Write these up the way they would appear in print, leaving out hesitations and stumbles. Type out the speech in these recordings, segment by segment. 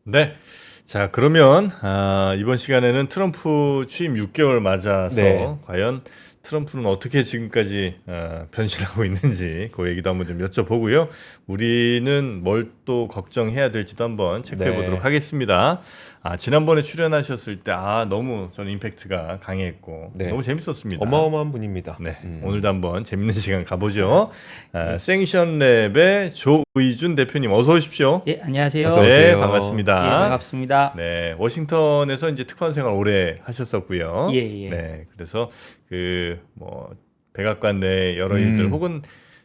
네. 자, 그러면 이번 시간에는 트럼프 취임 6개월 맞아서 네. 과연 트럼프는 어떻게 지금까지 변신하고 있는지 그 얘기도 한번 좀 여쭤보고요. 우리는 뭘 또 걱정해야 될지도 한번 체크해 보도록 네. 하겠습니다. 지난번에 출연하셨을 때 너무 저는 임팩트가 강했고 네. 너무 재밌었습니다. 어마어마한 분입니다. 네, 오늘도 한번 재밌는 시간 가보죠. 생션랩의 조의준 대표님 어서 오십시오. 예, 안녕하세요. 어서 네, 오세요. 반갑습니다. 예, 반갑습니다. 네, 워싱턴에서 이제 특파원 생활 오래 하셨었고요. 예, 예. 네, 그래서 백악관 내 여러 일들 혹은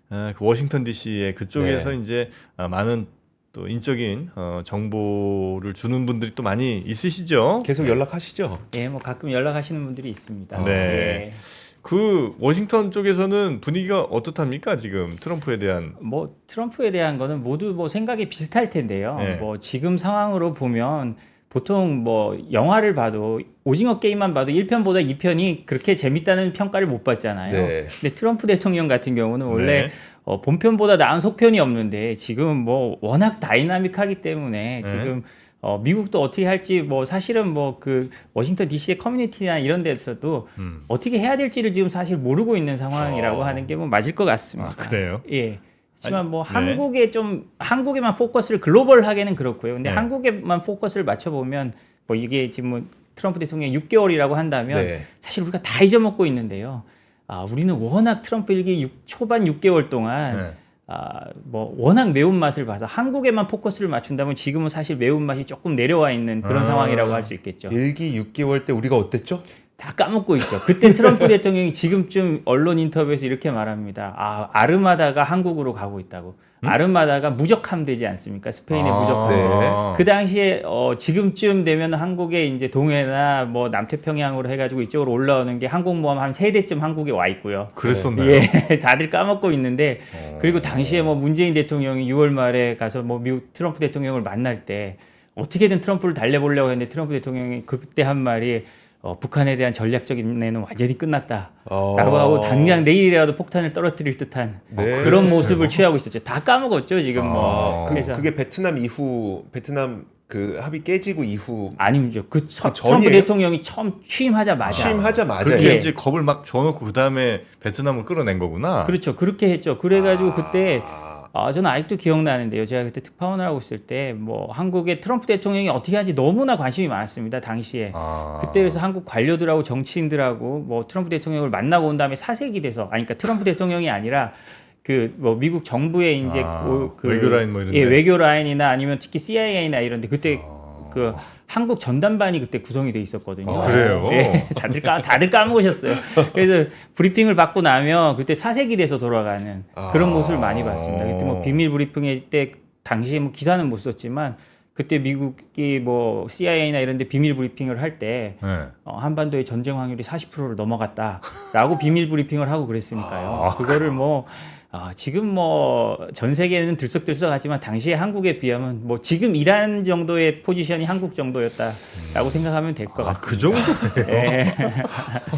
그 워싱턴 D.C.의 그쪽에서 네. 이제 많은 또 인적인 정보를 주는 분들이 또 많이 있으시죠. 계속 연락하시죠? 예, 뭐 가끔 연락하시는 분들이 있습니다. 네. 예. 그 워싱턴 쪽에서는 분위기가 어떻답니까? 지금 트럼프에 대한 뭐 트럼프에 대한 거는 모두 뭐 생각이 비슷할 텐데요. 네. 뭐 지금 상황으로 보면 보통 뭐 영화를 봐도 오징어 게임만 봐도 1편보다 2편이 그렇게 재밌다는 평가를 못 받잖아요. 네. 근데 트럼프 대통령 같은 경우는 원래 네. 본편보다 나은 속편이 없는데 지금 뭐 워낙 다이나믹하기 때문에 지금 미국도 어떻게 할지 뭐 사실은 뭐 그 워싱턴 D.C.의 커뮤니티나 이런 데서도 어떻게 해야 될지를 지금 사실 모르고 있는 상황이라고 하는 게 뭐 맞을 것 같습니다. 그래요? 예. 하지만 뭐 네. 한국에만 포커스를 글로벌하게는 그렇고요. 근데 네. 한국에만 포커스를 맞춰 보면 뭐 이게 지금 뭐 트럼프 대통령이 6개월이라고 한다면 네. 사실 우리가 다 잊어먹고 있는데요. 우리는 워낙 트럼프 일기 초반 6개월 동안 네. 뭐 워낙 매운맛을 봐서 한국에만 포커스를 맞춘다면 지금은 사실 매운맛이 조금 내려와 있는 그런 상황이라고 할 수 있겠죠. 일기 6개월 때 우리가 어땠죠? 다 까먹고 있죠. 그때 트럼프 대통령이 지금쯤 언론 인터뷰에서 이렇게 말합니다. 아르마다가 한국으로 가고 있다고. 아르마다가 무적함되지 않습니까? 스페인의 무적함. 네. 그 당시에 지금쯤 되면 한국에 이제 동해나 뭐 남태평양으로 해가지고 이쪽으로 올라오는 게 항공모함 한 3대쯤 한국에 와 있고요. 그랬었나요? 예, 다들 까먹고 있는데 그리고 당시에 뭐 문재인 대통령이 6월 말에 가서 뭐 미국 트럼프 대통령을 만날 때 어떻게든 트럼프를 달래보려고 했는데 트럼프 대통령이 그때 한 말이 북한에 대한 전략적인 인내는 완전히 끝났다라고 하고 당장 내일이라도 폭탄을 떨어뜨릴 듯한 네. 그런 모습을 취하고 있었죠. 다 까먹었죠 지금 뭐. 그래서 그게 베트남 이후 베트남 그 합의 깨지고 이후 아니죠. 트럼프 전이에요? 대통령이 처음 취임하자마자. 취임하자마자 그렇게 예. 이제 겁을 막 줘놓고 그 다음에 베트남을 끌어낸 거구나. 그렇죠. 그렇게 했죠. 그래가지고 그때 저는 아직도 기억나는데요. 제가 그때 특파원을 하고 있을 때 뭐 한국의 트럼프 대통령이 어떻게 하는지 너무나 관심이 많았습니다. 당시에. 그때 그래서 한국 관료들하고 정치인들하고 뭐 트럼프 대통령을 만나고 온 다음에 사색이 돼서 그러니까 트럼프 대통령이 아니라 그 뭐 미국 정부의 이제 외교 라인 뭐 이런 예, 데. 외교 라인이나 아니면 특히 CIA나 이런데 그때 그 한국 전담반이 그때 구성이 돼 있었거든요. 그래요? 예, 다들 까먹으셨어요. 그래서 브리핑을 받고 나면 그때 사색이 돼서 돌아가는 그런 모습을 많이 봤습니다. 그때 뭐 비밀 브리핑회 때 당시에 뭐 기사는 못 썼지만 그때 미국이 뭐 CIA나 이런 데 비밀 브리핑을 할 때 네. 한반도의 전쟁 확률이 40%를 넘어갔다라고 비밀 브리핑을 하고 그랬으니까요. 그거를 뭐 지금 뭐 전 세계는 들썩들썩하지만 당시에 한국에 비하면 뭐 지금 이란 정도의 포지션이 한국 정도였다라고 생각하면 될 것 같습니다. 그 정도예요? 예.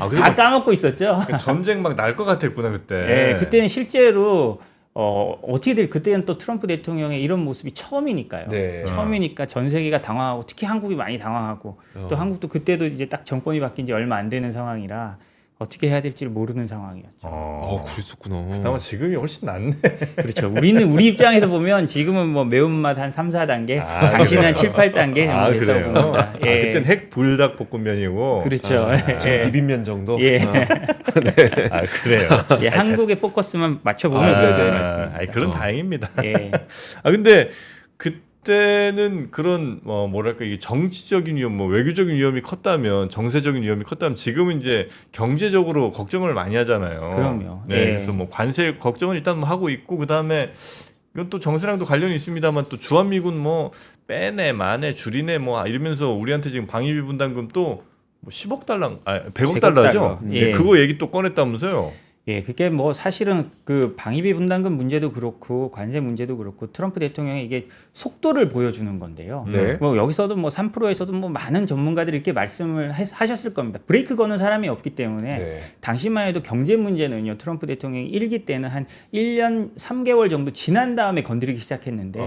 그리고 다 까먹고 있었죠. 전쟁 막 날 것 같았구나 그때. 예, 그때는 실제로 어떻게든 그때는 또 트럼프 대통령의 이런 모습이 처음이니까요. 네. 처음이니까 전 세계가 당황하고 특히 한국이 많이 당황하고 또 한국도 그때도 이제 딱 정권이 바뀐 지 얼마 안 되는 상황이라 어떻게 해야 될지를 모르는 상황이었죠. 그랬었구나. 그나마 지금이 훨씬 낫네. 그렇죠. 우리 입장에서 보면 지금은 뭐 매운맛 한 3, 4단계, 당신은 한 7, 8단계 정도 됐다고 그래요? 봅니다. 예. 그땐 핵 불닭볶음면이고. 그렇죠. 지금 예. 비빔면 정도. 예. 그래요. 예, 한국의 포커스만 맞춰보면 그렇게 될 것 같습니다. 그런 다행입니다. 예. 근데 그때는 그런 뭐랄까 이게 정치적인 위험, 뭐 외교적인 위험이 컸다면, 정세적인 위험이 컸다면 지금은 이제 경제적으로 걱정을 많이 하잖아요. 그럼요. 네, 예. 그래서 뭐 관세 걱정은 일단 뭐 하고 있고 그 다음에 이건 또 정세랑도 관련이 있습니다만 또 주한미군 뭐 빼내 마내 줄이네 뭐 이러면서 우리한테 지금 방위비 분담금 또 뭐 10억 달러, 100억 달러죠. 달러. 예. 그거 얘기 또 꺼냈다면서요. 예, 그게 뭐 사실은 그 방위비 분담금 문제도 그렇고 관세 문제도 그렇고 트럼프 대통령이 이게 속도를 보여주는 건데요. 네. 뭐 여기서도 뭐 3%에서도 뭐 많은 전문가들이 이렇게 말씀을 하셨을 겁니다. 브레이크 거는 사람이 없기 때문에 네. 당시만 해도 경제 문제는요. 트럼프 대통령이 1기 때는 한 1년 3개월 정도 지난 다음에 건드리기 시작했는데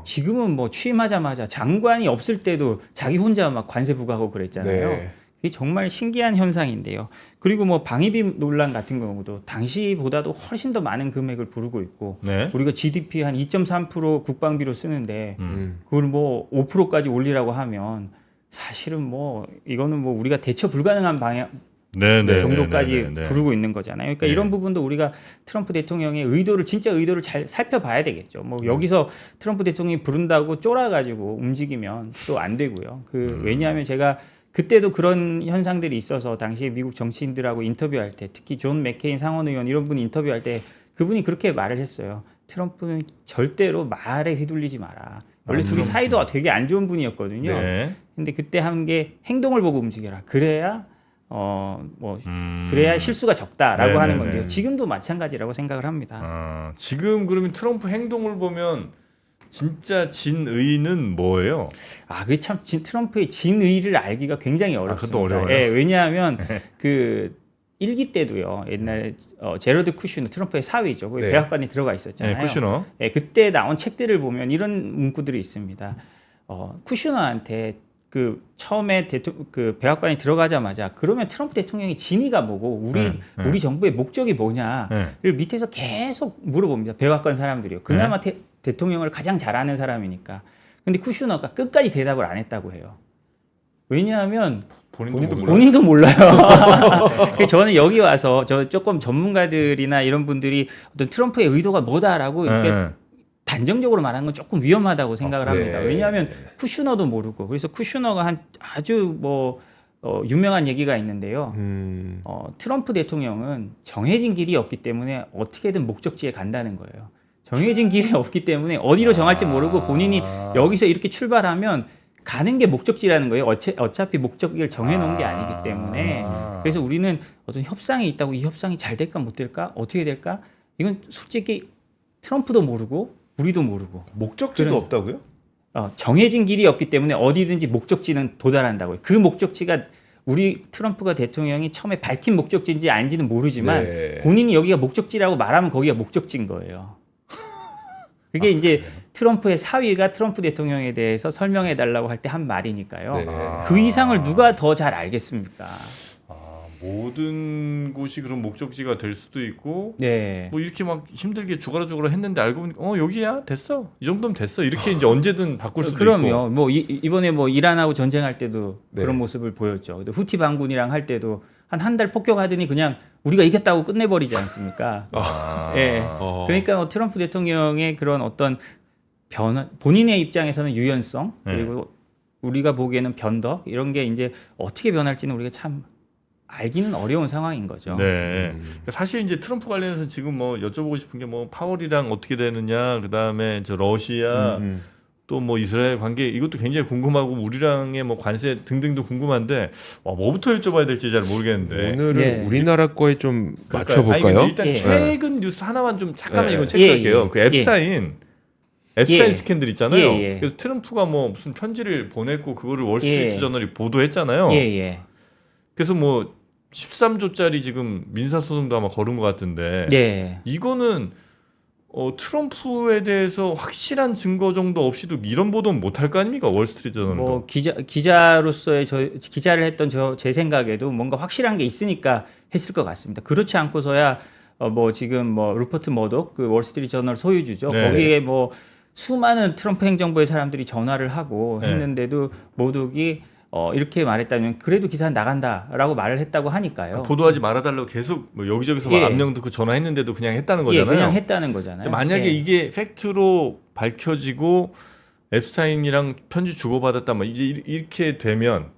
지금은 뭐 취임하자마자 장관이 없을 때도 자기 혼자 막 관세 부과하고 그랬잖아요. 네. 이게 정말 신기한 현상인데요. 그리고 뭐 방위비 논란 같은 경우도 당시보다도 훨씬 더 많은 금액을 부르고 있고 네. 우리가 GDP 한 2.3% 국방비로 쓰는데 음. 그걸 뭐 5%까지 올리라고 하면 사실은 뭐 이거는 뭐 우리가 대처 불가능한 방향 네, 정도까지 네. 부르고 있는 거잖아요. 그러니까 네. 이런 부분도 우리가 트럼프 대통령의 의도를 진짜 의도를 잘 살펴봐야 되겠죠. 뭐 여기서 트럼프 대통령이 부른다고 쫄아가지고 움직이면 또 안 되고요. 왜냐하면 제가 그때도 그런 현상들이 있어서 당시에 미국 정치인들하고 인터뷰할 때 특히 존 맥케인 상원의원 이런 분이 인터뷰할 때 그분이 그렇게 말을 했어요. 트럼프는 절대로 말에 휘둘리지 마라. 원래 둘이 사이도 되게 안 좋은 분이었거든요. 네. 근데 그때 한 게 행동을 보고 움직여라. 그래야 그래야 실수가 적다라고 하는 건데요. 지금도 마찬가지라고 생각을 합니다. 지금 그러면 트럼프 행동을 보면 진짜 진의는 뭐예요? 그게 참 트럼프의 진의를 알기가 굉장히 어렵습니다. 그것도 어려워요? 예, 왜냐하면 그 1기 때도요. 옛날에 제러드 쿠슈너 트럼프의 사위죠. 거기 네. 백악관에 들어가 있었잖아요. 네, 쿠슈너. 예, 그때 나온 책들을 보면 이런 문구들이 있습니다. 쿠슈너한테 그 처음에 그 백악관에 들어가자마자 그러면 트럼프 대통령의 진의가 뭐고 우리 정부의 목적이 뭐냐를 밑에서 계속 물어봅니다. 백악관 사람들이요. 그나마 대통령을 가장 잘 아는 사람이니까. 근데 쿠슈너가 끝까지 대답을 안 했다고 해요. 왜냐하면 본인도 몰라요. 그래서 저는 여기 와서 저 조금 전문가들이나 이런 분들이 어떤 트럼프의 의도가 뭐다라고 이렇게 단정적으로 말하는 건 조금 위험하다고 생각을 합니다. 왜냐하면 쿠슈너도 모르고 그래서 쿠슈너가 한 아주 유명한 얘기가 있는데요. 트럼프 대통령은 정해진 길이 없기 때문에 어떻게든 목적지에 간다는 거예요. 정해진 길이 없기 때문에 어디로 정할지 모르고 본인이 여기서 이렇게 출발하면 가는 게 목적지라는 거예요. 어차피 목적지를 정해놓은 게 아니기 때문에. 그래서 우리는 어떤 협상이 있다고 이 협상이 잘 될까 못 될까 어떻게 될까 이건 솔직히 트럼프도 모르고 우리도 모르고. 목적지도 없다고요? 정해진 길이 없기 때문에 어디든지 목적지는 도달한다고요. 그 목적지가 우리 트럼프가 대통령이 처음에 밝힌 목적지인지 아닌지는 모르지만 본인이 여기가 목적지라고 말하면 거기가 목적지인 거예요. 그게 이제 트럼프의 사위가 트럼프 대통령에 대해서 설명해 달라고 할 때 한 말이니까요. 그 이상을 누가 더 잘 알겠습니까? 모든 곳이 그런 목적지가 될 수도 있고 네. 뭐 이렇게 막 힘들게 죽어라 했는데 알고 보니까 여기야 됐어 이 정도면 됐어 이렇게 이제 언제든 바꿀 수도 그럼요. 있고 뭐 이번에 뭐 이란하고 전쟁할 때도 그런 모습을 보였죠. 근데 후티 반군이랑 할 때도 한 달 폭격하더니 그냥 우리가 이겼다고 끝내버리지 않습니까? 예. 그러니까 뭐 트럼프 대통령의 그런 어떤 변화, 본인의 입장에서는 유연성 그리고 우리가 보기에는 변덕 이런 게 이제 어떻게 변할지는 우리가 참 알기는 어려운 상황인 거죠. 네. 그러니까 사실 이제 트럼프 관련해서 지금 뭐 여쭤보고 싶은 게 뭐 파월이랑 어떻게 되느냐, 그 다음에 저 러시아 또 뭐 이스라엘 관계 이것도 굉장히 궁금하고 우리랑의 뭐 관세 등등도 궁금한데 뭐부터 여쭤봐야 될지 잘 모르겠는데. 오늘은 우리나라 거에 좀 그럴까요? 맞춰볼까요? 아니, 일단 최근 뉴스 하나만 좀 잠깐만 이거 체크할게요. 그 앱스타인 스캔들 있잖아요. 그래서 트럼프가 뭐 무슨 편지를 보냈고 그거를 월스트리트 저널이 보도했잖아요. 그래서 뭐 13조짜리 지금 민사소송도 아마 걸은 것 같은데 이거는 트럼프에 대해서 확실한 증거 정도 없이도 이런 보도는 못할 거 아닙니까? 월스트리트 저널도. 뭐 기자로서의 기자를 했던 제 생각에도 뭔가 확실한 게 있으니까 했을 것 같습니다. 그렇지 않고서야 뭐 지금 뭐 루퍼트 머독 그 월스트리트 저널 소유주죠. 거기에 뭐 수많은 트럼프 행정부의 사람들이 전화를 하고 했는데도 머독이 이렇게 말했다면 그래도 기사는 나간다라고 말을 했다고 하니까요. 보도하지 말아달라고 계속 뭐 여기저기서 막 압력 듣고 전화했는데도 그냥 했다는 거잖아요. 그냥 했다는 거잖아요. 만약에 이게 팩트로 밝혀지고 앱스타인이랑 편지 주고받았다 뭐 이제 이렇게 되면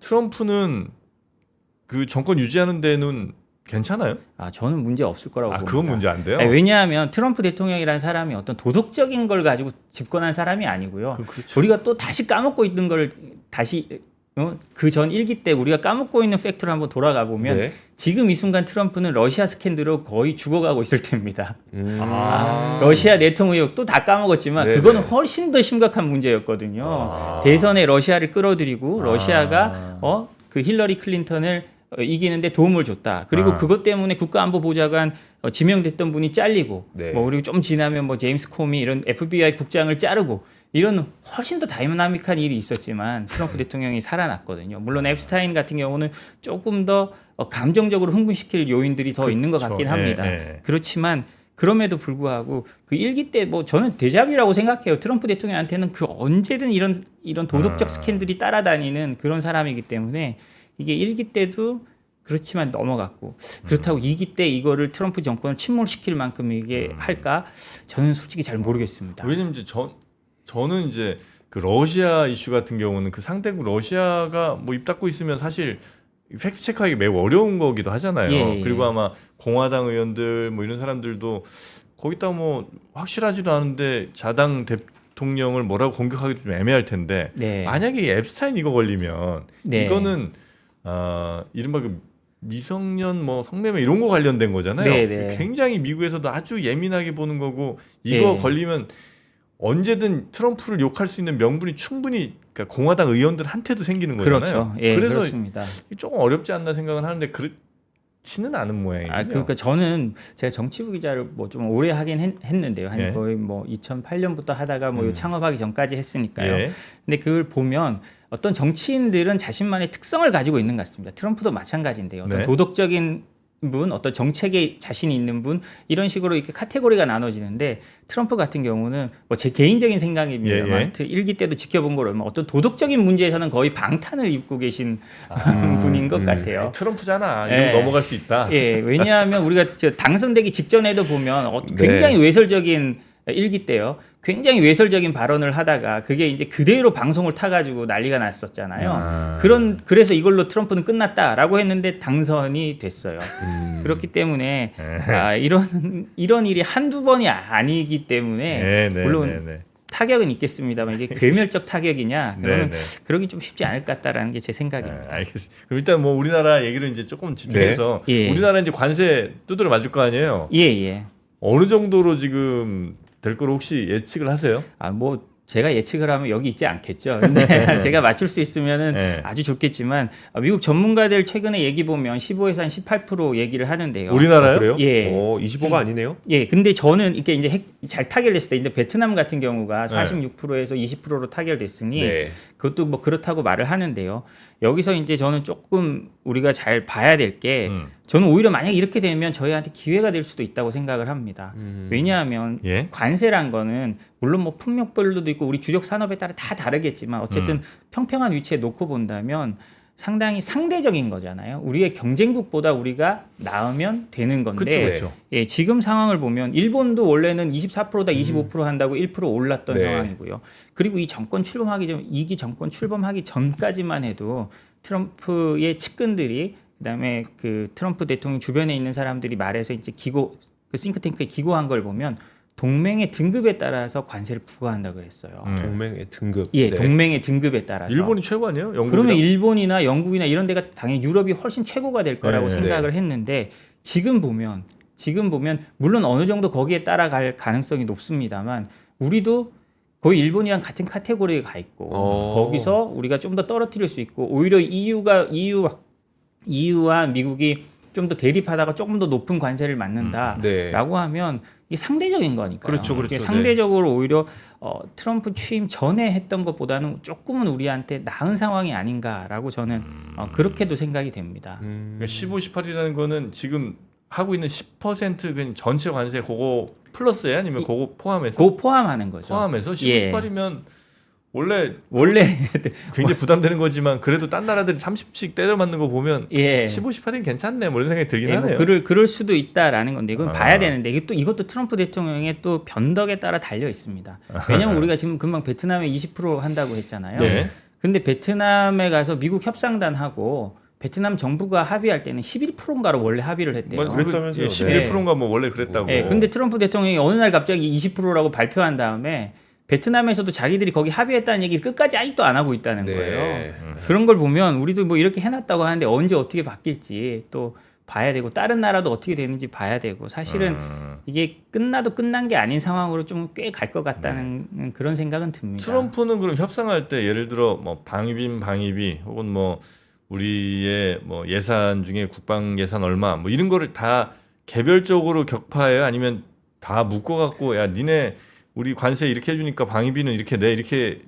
트럼프는 그 정권 유지하는 데는 괜찮아요? 저는 문제 없을 거라고 봅니다. 그건 문제 안 돼요? 왜냐하면 트럼프 대통령이라는 사람이 어떤 도덕적인 걸 가지고 집권한 사람이 아니고요. 그렇죠. 우리가 또 다시 까먹고 있는 걸 다시 그 전 1기 때 우리가 까먹고 있는 팩트로 한번 돌아가 보면 네. 지금 이 순간 트럼프는 러시아 스캔들로 거의 죽어가고 있을 때입니다. 러시아 내통 의혹 또 다 까먹었지만 네네. 그거는 훨씬 더 심각한 문제였거든요. 대선에 러시아를 끌어들이고 러시아가 그 힐러리 클린턴을 이기는데 도움을 줬다. 그리고 그것 때문에 국가안보보좌관 지명됐던 분이 잘리고 네. 뭐 그리고 좀 지나면 뭐 제임스 코미 이런 FBI 국장을 자르고 이런 훨씬 더 다이나믹한 일이 있었지만 트럼프 대통령이 살아났거든요. 물론 앱스타인 같은 경우는 조금 더 감정적으로 흥분시킬 요인들이 더 있는 것 같긴 합니다. 그렇지만 그럼에도 불구하고 그 1기 때 뭐 저는 데자뷰라고 생각해요. 트럼프 대통령한테는 그 언제든 이런 도덕적 스캔들이 따라다니는 그런 사람이기 때문에 이게 1기 때도 그렇지만 넘어갔고 그렇다고 2기 때 이거를 트럼프 정권을 침몰시킬 만큼 이게 할까? 저는 솔직히 잘 모르겠습니다. 왜냐면 이제 저는 이제 그 러시아 이슈 같은 경우는 그 상대국 러시아가 뭐 입 닫고 있으면 사실 팩트 체크하기 매우 어려운 거기도 하잖아요. 예. 그리고 아마 공화당 의원들 뭐 이런 사람들도 거기다 뭐 확실하지도 않은데 자당 대통령을 뭐라고 공격하기도 좀 애매할 텐데 네. 만약에 이 앱스타인 이거 걸리면 네. 이거는 이른바 그 미성년 뭐 성매매 이런 거 관련된 거잖아요. 네네. 굉장히 미국에서도 아주 예민하게 보는 거고 이거 네. 걸리면 언제든 트럼프를 욕할 수 있는 명분이 충분히 그러니까 공화당 의원들한테도 생기는 거잖아요. 그렇죠. 예, 그래서 그렇습니다. 조금 어렵지 않나 생각은 하는데 그렇지는 않은 모양이에요. 그러니까 저는 제가 정치부 기자를 뭐 좀 오래 하긴 했는데요. 한 예. 거의 뭐 2008년부터 하다가 뭐 창업하기 전까지 했으니까요. 예. 근데 그걸 보면 어떤 정치인들은 자신만의 특성을 가지고 있는 것 같습니다. 트럼프도 마찬가지인데요. 어떤 네. 도덕적인 분, 어떤 정책에 자신이 있는 분 이런 식으로 이렇게 카테고리가 나눠지는데 트럼프 같은 경우는 뭐 제 개인적인 생각입니다만 예. 1기 때도 지켜본 거로 어떤 도덕적인 문제에서는 거의 방탄을 입고 계신 분인 것 같아요. 트럼프잖아. 예. 이러고 넘어갈 수 있다. 예, 왜냐하면 우리가 당선되기 직전에도 보면 굉장히 네. 외설적인 1기 때요. 굉장히 외설적인 발언을 하다가 그게 이제 그대로 방송을 타가지고 난리가 났었잖아요. 그래서 이걸로 트럼프는 끝났다라고 했는데 당선이 됐어요. 그렇기 때문에 이런 일이 한두 번이 아니기 때문에 물론 타격은 있겠습니다만 이게 괴멸적 타격이냐 그러면 그러기 좀 쉽지 않을 것 같다라는 게 제 생각입니다. 알겠습니다. 그럼 일단 뭐 우리나라 얘기를 이제 조금 집중해서 네. 예. 우리나라 이제 관세 두드려 맞을 거 아니에요. 예. 어느 정도로 지금 될 거로 혹시 예측을 하세요? 뭐 제가 예측을 하면 여기 있지 않겠죠. 근데 제가 맞출 수 있으면은 네. 아주 좋겠지만 미국 전문가들 최근에 얘기 보면 15에서 한 18% 얘기를 하는데요. 우리나라요? 그래요? 예. 25가 아니네요. 예, 근데 저는 이게 이제 잘 타결됐을 때, 이제 베트남 같은 경우가 46%에서 20%로 타결됐으니 네. 그것도 뭐 그렇다고 말을 하는데요. 여기서 이제 저는 조금 우리가 잘 봐야 될 게 저는 오히려 만약 이렇게 되면 저희한테 기회가 될 수도 있다고 생각을 합니다. 왜냐하면 예? 관세란 거는 물론 뭐 풍력별로도 있고 우리 주력 산업에 따라 다 다르겠지만 어쨌든 평평한 위치에 놓고 본다면 상당히 상대적인 거잖아요. 우리의 경쟁국보다 우리가 나으면 되는 건데 그쵸. 예, 지금 상황을 보면 일본도 원래는 24%다 25% 한다고 1% 올랐던 네. 상황이고요. 그리고 이 정권 출범하기 전 2기 정권 출범하기 전까지만 해도 트럼프의 측근들이 그다음에 그 트럼프 대통령 주변에 있는 사람들이 말해서 이제 그 싱크탱크에 기고한 걸 보면 동맹의 등급에 따라서 관세를 부과한다 그랬어요. 동맹의 등급. 예, 네. 동맹의 등급에 따라서. 일본이 최고 아니에요? 영국이랑? 그러면 일본이나 영국이나 이런 데가 당연히 유럽이 훨씬 최고가 될 거라고 네, 생각을 했는데 지금 보면 물론 어느 정도 거기에 따라갈 가능성이 높습니다만 우리도 거의 일본이랑 같은 카테고리에 가 있고 거기서 우리가 좀 더 떨어뜨릴 수 있고 오히려 EU와 미국이 좀 더 대립하다가 조금 더 높은 관세를 맞는다라고 하면 이게 상대적인 거니까요. 그렇죠. 이게 상대적으로 오히려 트럼프 취임 전에 했던 것보다는 조금은 우리한테 나은 상황이 아닌가라고 저는 그렇게도 생각이 됩니다. 그러니까 15, 18이라는 거는 지금 하고 있는 10% 그냥 전체 관세 그거 플러스예요? 아니면 그거 포함해서? 그거 포함하는 거죠. 포함해서 15, 예. 18이면 원래 원래 굉장히 부담되는 거지만 그래도 딴 나라들이 30씩 때려 맞는 거 보면 예. 15, 18은 괜찮네 뭐 이런 생각이 들긴 예, 하네요. 그럴 수도 있다라는 건데 이건 봐야 되는데 이것도 트럼프 대통령의 또 변덕에 따라 달려 있습니다. 왜냐하면 우리가 지금 금방 베트남에 20% 한다고 했잖아요. 네. 근데 베트남에 가서 미국 협상단하고 베트남 정부가 합의할 때는 11%인가로 원래 합의를 했대요. 뭐 그랬다면서요. 예, 11%인가 뭐 원래 그랬다고. 예, 근데 트럼프 대통령이 어느 날 갑자기 20%라고 발표한 다음에 베트남에서도 자기들이 거기 합의했다는 얘기를 끝까지 아직도 안 하고 있다는 네. 거예요. 그런 걸 보면 우리도 뭐 이렇게 해놨다고 하는데 언제 어떻게 바뀔지 또 봐야 되고 다른 나라도 어떻게 되는지 봐야 되고 사실은 이게 끝나도 끝난 게 아닌 상황으로 좀 꽤 갈 것 같다는 그런 생각은 듭니다. 트럼프는 그럼 협상할 때 예를 들어 뭐 방위비 혹은 뭐 우리의 뭐 예산 중에 국방 예산 얼마 뭐 이런 거를 다 개별적으로 격파해요? 아니면 다 묶어갖고 야 니네 우리 관세 이렇게 해주니까 방위비는 이렇게 내 이렇게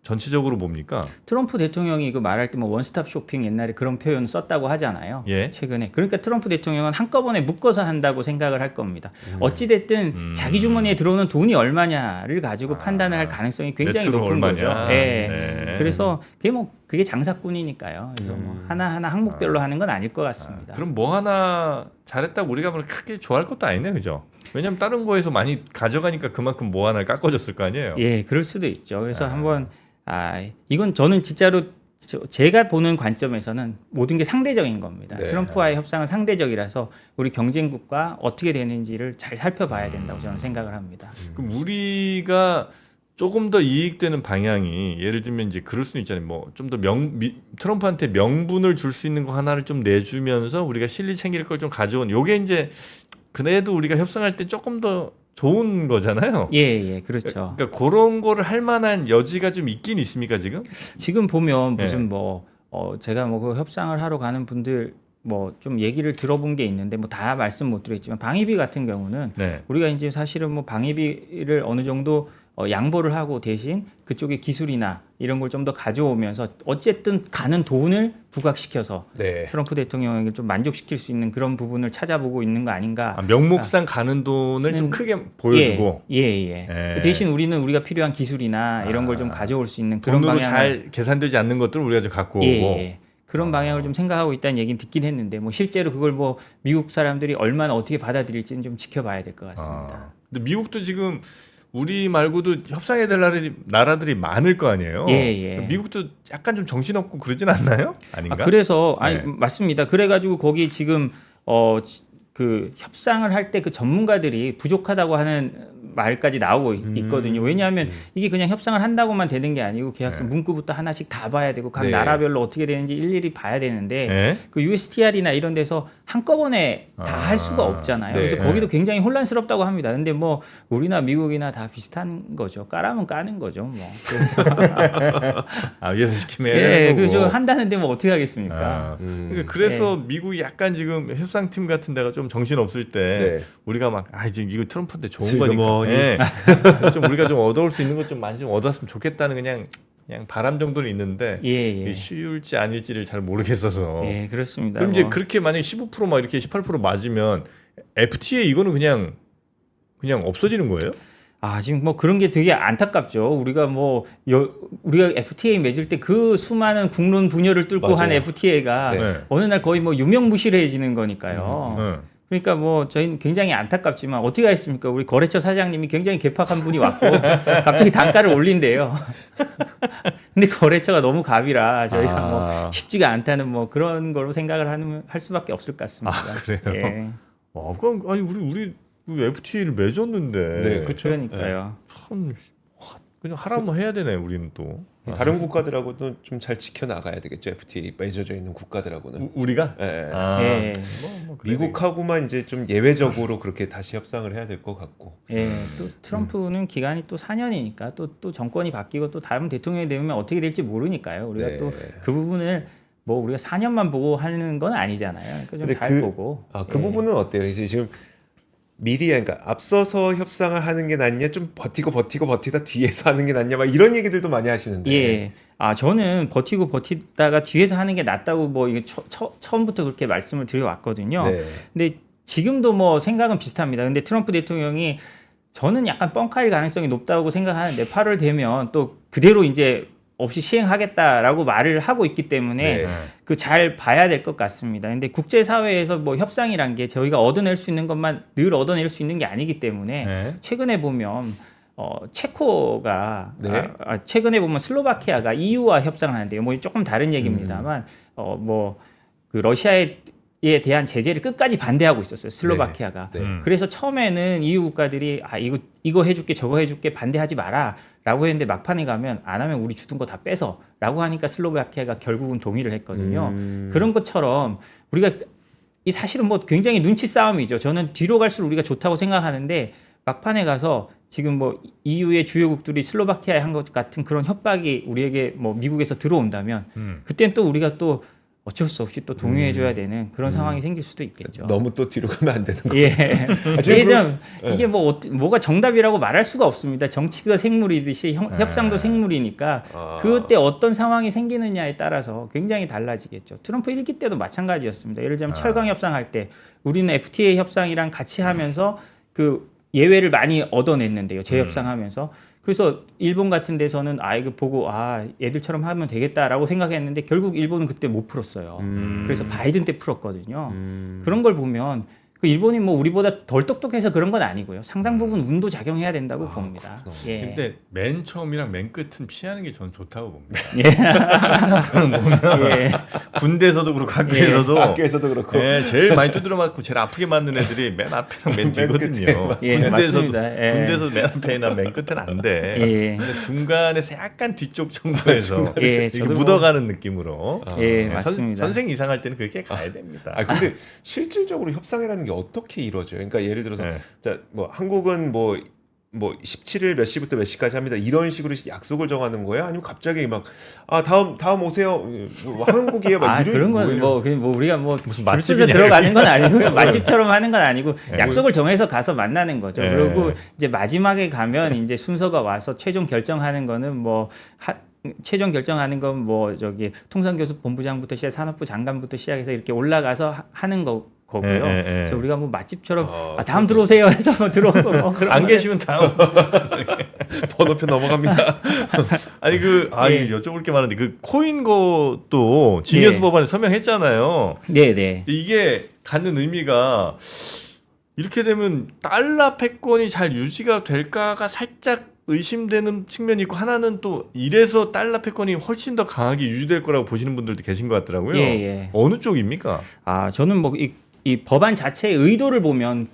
전체적으로 뭡니까? 트럼프 대통령이 그 말할 때 뭐 원스톱 쇼핑 옛날에 그런 표현 썼다고 하잖아요. 예. 최근에. 그러니까 트럼프 대통령은 한꺼번에 묶어서 한다고 생각을 할 겁니다. 어찌 됐든 자기 주머니에 들어오는 돈이 얼마냐를 가지고 판단을 할 가능성이 굉장히 네트로 높은 얼마냐. 거죠. 네. 네. 그래서 그게 장사꾼이니까요. 그래서 뭐 하나하나 항목별로 하는 건 아닐 것 같습니다. 그럼 뭐 하나 잘했다고 우리가 뭐 크게 좋아할 것도 아니네, 그죠? 왜냐면 다른 거에서 많이 가져가니까 그만큼 뭐 하나를 깎아줬을 거 아니에요. 예, 그럴 수도 있죠. 그래서 한번 이건 저는 진짜로 제가 보는 관점에서는 모든 게 상대적인 겁니다. 네. 트럼프와의 협상은 상대적이라서 우리 경쟁국과 어떻게 되는지를 잘 살펴봐야 된다고 저는 생각을 합니다. 그럼 우리가 조금 더 이익되는 방향이 예를 들면 이제 그럴 수는 있잖아요. 뭐 좀 더 트럼프한테 명분을 줄 수 있는 거 하나를 좀 내주면서 우리가 실리 챙길 걸 좀 가져온. 요게 이제 그래도 우리가 협상할 때 조금 더 좋은 거잖아요. 예, 그렇죠. 그러니까 그런 거를 할 만한 여지가 좀 있긴 있습니까 지금? 지금 보면 무슨 네. 제가 뭐 그 협상을 하러 가는 분들 뭐 좀 얘기를 들어본 게 있는데 뭐 다 말씀 못 드렸지만 방위비 같은 경우는 네. 우리가 이제 사실은 뭐 방위비를 어느 정도 양보를 하고 대신 그쪽의 기술이나 이런 걸 좀 더 가져오면서 어쨌든 가는 돈을 부각시켜서 네. 트럼프 대통령에게 좀 만족시킬 수 있는 그런 부분을 찾아보고 있는 거 아닌가. 명목상 가는 돈을 좀 크게 보여주고 예. 대신 우리가 필요한 기술이나 이런 걸 좀 가져올 수 있는 그런 돈으로 방향을 잘 계산되지 않는 것들을 우리가 좀 갖고 오고 그런 방향을 좀 생각하고 있다는 얘기는 듣긴 했는데 뭐 실제로 그걸 뭐 미국 사람들이 얼마나 어떻게 받아들일지는 좀 지켜봐야 될 것 같습니다. 근데 미국도 지금 우리 말고도 협상해야 될 나라들이 많을 거 아니에요. 예. 미국도 약간 좀 정신없고 그러진 않나요? 아닌가? 그래서 네. 맞습니다. 그래가지고 거기 지금 그 협상을 할 때 그 전문가들이 부족하다고 하는 말까지 나오고 있거든요. 왜냐하면 이게 그냥 협상을 한다고만 되는 게 아니고 계약서 문구부터 하나씩 다 봐야 되고 각 네. 나라별로 어떻게 되는지 일일이 봐야 되는데 네? 그 USTR이나 이런 데서 한꺼번에 다 할 수가 없잖아요. 네. 그래서 거기도 굉장히 혼란스럽다고 합니다. 근데 뭐 우리나 미국이나 다 비슷한 거죠. 까라면 까는 거죠. 뭐. 그래서 위에서 시키면 예, 거고. 그죠. 한다는데 뭐 어떻게 하겠습니까? 그러니까 그래서 미국이 약간 지금 협상팀 같은 데가 좀 정신 없을 때 네. 우리가 막 지금 이거 트럼프한테 좋은 슬그머니. 거니까 좀 우리가 좀 얻어올 수 있는 것 좀 많이 좀 얻었으면 좋겠다는 그냥 바람 정도는 있는데 예. 쉬울지 아닐지를 잘 모르겠어서. 예, 그렇습니다. 그럼 이제 뭐. 그렇게 만약에 15% 막 이렇게 18% 맞으면 FTA 이거는 그냥 없어지는 거예요? 지금 뭐 그런 게 되게 안타깝죠. 우리가 우리가 FTA 맺을 때 그 수많은 국론 분열을 뚫고 맞아요. 한 FTA가 네. 어느 날 거의 뭐 유명무실해지는 거니까요. 그러니까 뭐 저희는 굉장히 안타깝지만 어떻게 하겠습니까? 우리 거래처 사장님이 굉장히 개팍한 분이 왔고 갑자기 단가를 올린대요. 근데 거래처가 너무 갑이라 저희가 뭐 쉽지가 않다는 뭐 그런 거로 생각을 할 수밖에 없을 것 같습니다. 그래요? 예. 그럼 우리 FTA를 맺었는데. 네, 그렇죠. 그러니까요. 참 그냥 하라면 해야 되네 우리는 또. 다른 국가들하고도 좀 잘 지켜나가야 되겠죠. FTA 맺어져 있는 국가들하고는. 우리가? 예. 예. 미국하고만 이제 좀 예외적으로 그렇게 다시 협상을 해야 될 것 같고. 예, 또 트럼프는 기간이 또 4년이니까 또 정권이 바뀌고 또 다른 대통령이 되면 어떻게 될지 모르니까요. 우리가 네. 또 그 부분을 뭐 우리가 4년만 보고 하는 건 아니잖아요. 그러니까 좀 잘 보고. 그 부분은 어때요? 이제 지금 미리 그러니까 앞서서 협상을 하는 게 낫냐, 좀 버티다 뒤에서 하는 게 낫냐, 막 이런 얘기들도 많이 하시는데. 예. 저는 버티다가 뒤에서 하는 게 낫다고 뭐 이게 처음부터 그렇게 말씀을 드려왔거든요. 네. 근데 지금도 뭐 생각은 비슷합니다. 근데 트럼프 대통령이 저는 약간 뻥카일 가능성이 높다고 생각하는데 8월 되면 또 그대로 이제 없이 시행하겠다라고 말을 하고 있기 때문에 네. 그 잘 봐야 될 것 같습니다. 근데 국제 사회에서 뭐 협상이란 게 저희가 얻어낼 수 있는 것만 늘 얻어낼 수 있는 게 아니기 때문에 최근에 보면 체코가 최근에 보면 슬로바키아가 EU와 협상을 하는데요. 뭐 조금 다른 얘기입니다만 그 러시아의 에 대한 제재를 끝까지 반대하고 있었어요. 슬로바키아가. 네. 그래서 처음에는 EU 국가들이 이거 해줄게 저거 해줄게 반대하지 마라라고 했는데 막판에 가면 안 하면 우리 주둔 거 다 뺏어라고 하니까 슬로바키아가 결국은 동의를 했거든요. 그런 것처럼 우리가 이 사실은 뭐 굉장히 눈치 싸움이죠. 저는 뒤로 갈수록 우리가 좋다고 생각하는데 막판에 가서 지금 뭐 EU의 주요국들이 슬로바키아에 한 것 같은 그런 협박이 우리에게 뭐 미국에서 들어온다면 그때는 또 우리가 또 어쩔 수 없이 또 동의해줘야 되는 그런 상황이 생길 수도 있겠죠. 너무 또 뒤로 가면 안 되는 거예요. 예. 이게 뭐가 정답이라고 말할 수가 없습니다. 정치가 생물이듯이 협상도 생물이니까 그때 어떤 상황이 생기느냐에 따라서 굉장히 달라지겠죠. 트럼프 1기 때도 마찬가지였습니다. 예를 들면 철강 협상할 때 우리는 FTA 협상이랑 같이 하면서 그 예외를 많이 얻어냈는데요. 재협상하면서. 그래서 일본 같은 데서는 이거 보고 얘들처럼 하면 되겠다라고 생각했는데 결국 일본은 그때 못 풀었어요. 그래서 바이든 때 풀었거든요. 그런 걸 보면 그 일본이 뭐 우리보다 덜 똑똑해서 그런 건 아니고요. 상당 부분 운도 작용해야 된다고 봅니다. 예. 근데 맨 처음이랑 맨 끝은 피하는 게 저는 좋다고 봅니다. 예. 항상 보면 예. 군대에서도 그렇고 학교에서도 학교에서도 그렇고 제일 많이 두드려 맞고 제일 아프게 맞는 애들이 맨 앞이랑 맨 뒤거든요. 예, 맞습니다. 예. 군대에서 맨 앞에나 맨 끝은 안 돼. 예. 근데 중간에서 약간 뒤쪽 정도에서 예, 이렇게 저도 묻어가는 느낌으로 예, 맞습니다. 선생 이상할 때는 그렇게 가야 됩니다. 근데 실질적으로 협상이라는 게 어떻게 이루어져요? 그러니까 예를 들어서 자, 뭐 한국은 뭐 17일 몇 시부터 몇 시까지 합니다. 이런 식으로 약속을 정하는 거예요? 아니면 갑자기 막 다음 오세요. 뭐 한국이에요. 막 이런 그런 건 거예요? 뭐 우리가 뭐 무슨 맛집에 들어가는 건 아니고요. 맛집처럼 하는 건 아니고 약속을 정해서 가서 만나는 거죠. 네. 그리고 이제 마지막에 가면 이제 순서가 와서 최종 결정하는 거는 최종 결정하는 건 뭐 통상교섭본부장부터 시작 산업부 장관부터 시작해서 이렇게 올라가서 하는 거고요. 그래서 우리가 뭐 맛집처럼 다음 들어오세요 해서 뭐 들어오고 뭐 그런 안 계시면 다음 번호표 넘어갑니다. 아니 여쭤볼 게 많은데 그 코인 것도 지니어스 법안에 서명했잖아요. 네. 이게 갖는 의미가 이렇게 되면 달러 패권이 잘 유지가 될까가 살짝 의심되는 측면이 있고 하나는 또 이래서 달러 패권이 훨씬 더 강하게 유지될 거라고 보시는 분들도 계신 것 같더라고요. 예. 어느 쪽입니까? 저는 뭐 이 법안 자체의 의도를 보면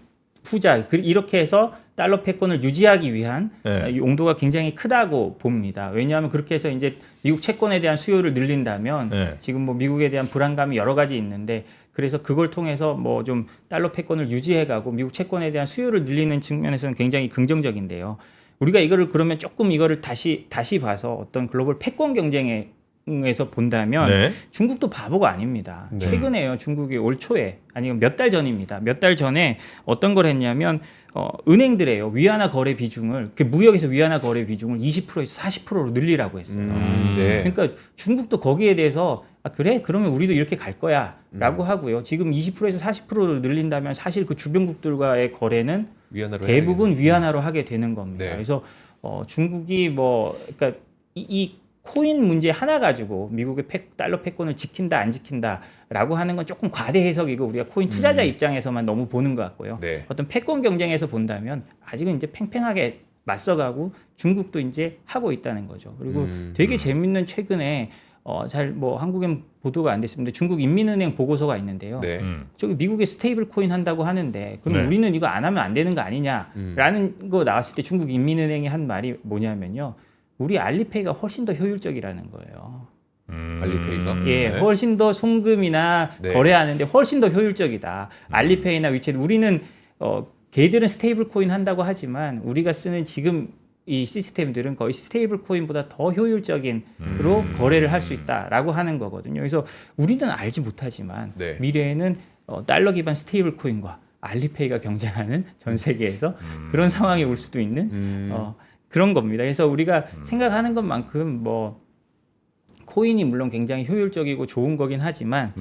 이렇게 해서 달러 패권을 유지하기 위한 용도가 굉장히 크다고 봅니다. 왜냐하면 그렇게 해서 이제 미국 채권에 대한 수요를 늘린다면 지금 뭐 미국에 대한 불안감이 여러 가지 있는데 그래서 그걸 통해서 뭐 좀 달러 패권을 유지해가고 미국 채권에 대한 수요를 늘리는 측면에서는 굉장히 긍정적인데요. 우리가 이거를 조금 이거를 다시 봐서 어떤 글로벌 패권 경쟁에서 본다면 중국도 바보가 아닙니다. 최근에요. 중국이 올 초에 아니면 몇 달 전입니다. 몇 달 전에 어떤 걸 했냐면 은행들에요. 위안화 거래 비중을 무역에서 위안화 거래 비중을 20%에서 40%로 늘리라고 했어요. 그러니까 중국도 거기에 대해서 그래? 그러면 우리도 이렇게 갈 거야 라고 하고요. 지금 20%에서 40%로 늘린다면 사실 그 주변국들과의 거래는 대부분 위안화로 하게 되는 겁니다. 그래서 중국이 그러니까 이 코인 문제 하나 가지고 미국의 달러 패권을 지킨다 안 지킨다라고 하는 건 조금 과대 해석이고 우리가 코인 투자자 입장에서만 너무 보는 것 같고요. 어떤 패권 경쟁에서 본다면 아직은 이제 팽팽하게 맞서가고 중국도 이제 하고 있다는 거죠. 그리고 되게 재밌는 최근에 한국엔 보도가 안 됐습니다. 중국 인민은행 보고서가 있는데요. 저기 미국에 스테이블 코인 한다고 하는데 그럼 우리는 이거 안 하면 안 되는 거 아니냐라는 거 나왔을 때 중국 인민은행이 한 말이 뭐냐면요. 우리 알리페이가 훨씬 더 효율적이라는 거예요. 알리페이가? 예, 훨씬 더 송금이나 거래하는데 훨씬 더 효율적이다. 알리페이나 위챗 우리는 걔들은 스테이블 코인 한다고 하지만 우리가 쓰는 지금 이 시스템들은 거의 스테이블 코인보다 더 효율적인으로 거래를 할 수 있다라고 하는 거거든요. 그래서 우리는 알지 못하지만 미래에는 달러 기반 스테이블 코인과 알리페이가 경쟁하는 전 세계에서 그런 상황이 올 수도 있는 그런 겁니다. 그래서 우리가 생각하는 것만큼 코인이 물론 굉장히 효율적이고 좋은 거긴 하지만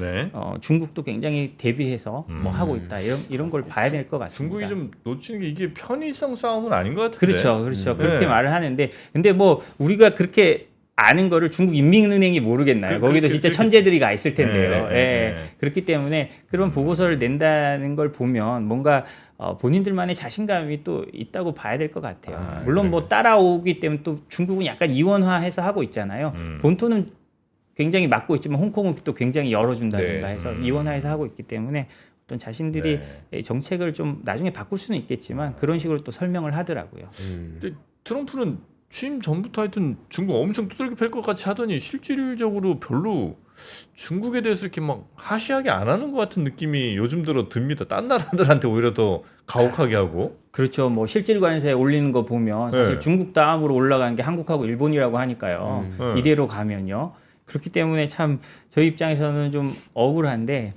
중국도 굉장히 대비해서 하고 있다 이런 걸 봐야 될 것 같습니다. 중국이 좀 놓치는 게 이게 편의성 싸움은 아닌 것 같은데. 그렇죠. 그렇게 말을 하는데 근데 우리가 그렇게 아는 거를 중국 인민은행이 모르겠나요? 거기도 진짜 천재들이 가 있을 텐데요. 그렇기 때문에 그런 보고서를 낸다는 걸 보면 뭔가 본인들만의 자신감이 또 있다고 봐야 될 것 같아요. 물론 따라오기 때문에 또 중국은 약간 이원화해서 하고 있잖아요. 본토는 굉장히 막고 있지만 홍콩은 또 굉장히 열어준다든가 네. 해서 이원화해서 하고 있기 때문에 어떤 자신들이 정책을 좀 나중에 바꿀 수는 있겠지만 그런 식으로 또 설명을 하더라고요. 근데 트럼프는 취임 전부터 하여튼 중국 엄청 두들겨 팰 것 같이 하더니 실질적으로 별로 중국에 대해서 이렇게 막 하시하게 안 하는 것 같은 느낌이 요즘 들어 듭니다. 딴 나라들한테 오히려 더 가혹하게 하고. 그렇죠. 뭐 실질 관세 올리는 거 보면 사실 네. 중국 다음으로 올라가는 게 한국하고 일본이라고 하니까요. 이대로 가면요. 그렇기 때문에 참 저희 입장에서는 좀 억울한데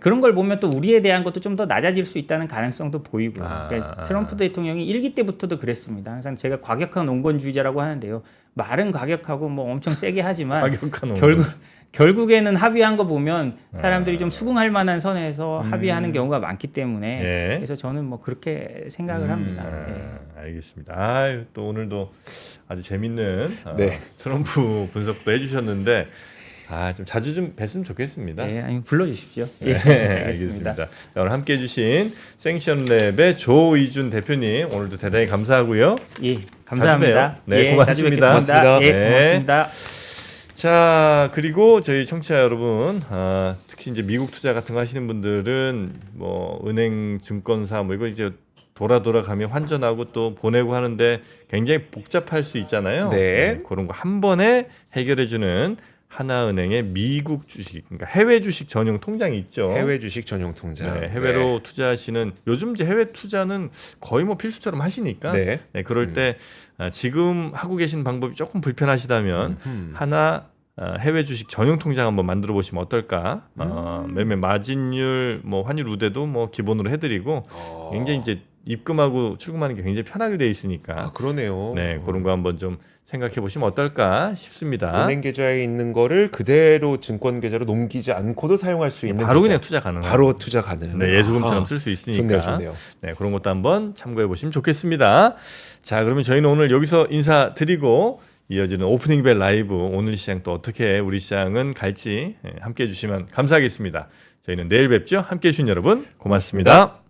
그런 걸 보면 또 우리에 대한 것도 좀 더 낮아질 수 있다는 가능성도 보이고요. 그러니까 트럼프 대통령이 일기 때부터도 그랬습니다. 항상 제가 과격한 온건주의자라고 하는데요. 말은 과격하고 뭐 엄청 세게 하지만 과격한 결국에는 합의한 거 보면 사람들이 좀 수긍할 만한 선에서 합의하는 경우가 많기 때문에 그래서 저는 뭐 그렇게 생각을 합니다. 알겠습니다. 아유, 또 오늘도 아주 재밌는 네. 트럼프 분석도 해주셨는데 좀 자주 좀 뵀으면 좋겠습니다. 네, 아니 불러주십시오. 네, 알겠습니다. 자, 오늘 함께해 주신 생션랩의 조이준 대표님 오늘도 대단히 감사하고요. 예, 감사합니다. 네, 예, 고맙습니다. 자주 뵙겠습니다. 고맙습니다. 예, 네. 고맙습니다. 자, 그리고 저희 청취자 여러분, 특히 이제 미국 투자 같은 거 하시는 분들은 뭐 은행, 증권사 뭐 이거 이제 돌아가며 환전하고 또 보내고 하는데 굉장히 복잡할 수 있잖아요. 네. 그런 거 한 번에 해결해주는 하나은행의 미국 주식, 그러니까 해외 주식 전용 통장이 있죠. 해외 주식 전용 통장. 네, 해외로 투자하시는 요즘 이제 해외 투자는 거의 뭐 필수처럼 하시니까 네. 그럴 때 지금 하고 계신 방법이 조금 불편하시다면 하나 해외 주식 전용 통장 한번 만들어 보시면 어떨까? 매매 마진율, 뭐 환율 우대도 뭐 기본으로 해드리고 굉장히 이제 입금하고 출금하는 게 굉장히 편하게 돼 있으니까 그러네요. 네, 그런 거 한번 좀 생각해 보시면 어떨까 싶습니다. 은행 계좌에 있는 거를 그대로 증권 계좌로 넘기지 않고도 사용할 수 있는 바로 계좌. 그냥 투자 가능한. 바로 투자 가능. 네, 예수금처럼 아하. 쓸 수 있으니까. 좋네요. 네, 그런 것도 한번 참고해 보시면 좋겠습니다. 자, 그러면 저희는 오늘 여기서 인사드리고 이어지는 오프닝 벨 라이브 오늘 시장 또 어떻게 우리 시장은 갈지 함께 해주시면 감사하겠습니다. 저희는 내일 뵙죠. 함께 해주신 여러분 고맙습니다.